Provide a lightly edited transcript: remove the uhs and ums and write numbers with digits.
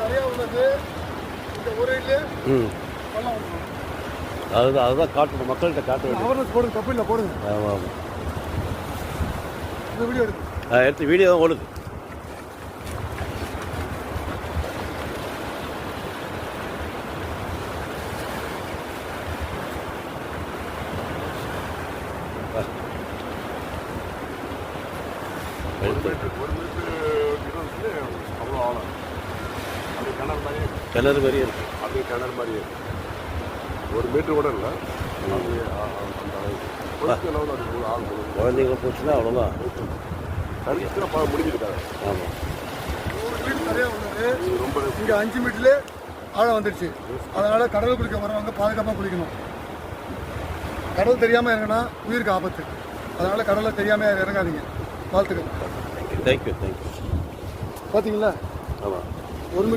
சரியாக உள்ளது இந்த ஊரிலே அதுதான் காட்டணும், மக்கள்கிட்ட காட்ட வேண்டும். அவர்னஸ் போடுங்க, தப்பு இல்லை, போடுங்க. ஆமாம் ஆமாம், இந்த வீடியோ எடுத்து எடுத்து வீடியோ தான் ஓடுது. அவ்வளோ ஆழம். அது கிணறு மாதிரி இருக்கு. அப்படியே கிணறு மாதிரி இருக்கு. 1 மீட்டர் கூட இல்லை. குழந்தைங்க போச்சுன்னா அவ்வளோதான். கழிச்சுனா முடிஞ்சிருக்காங்க. ஆமாம், வீடு சரியாக உள்ளது. ரொம்ப இங்கே 5 மீட்டர்லேயே ஆழம் வந்துடுச்சு. அதனால் கடல் குளிக்க வரவங்க பாதுகாப்பாக குளிக்கணும். கடல் தெரியாமல் இறங்கினா உயிருக்கு ஆபத்து. அதனால் கடலை தெரியாமல் இறங்காதீங்க. வாழ்த்துக்கள். தேங்க்யூ. பார்த்தீங்களா? ஆமாம்.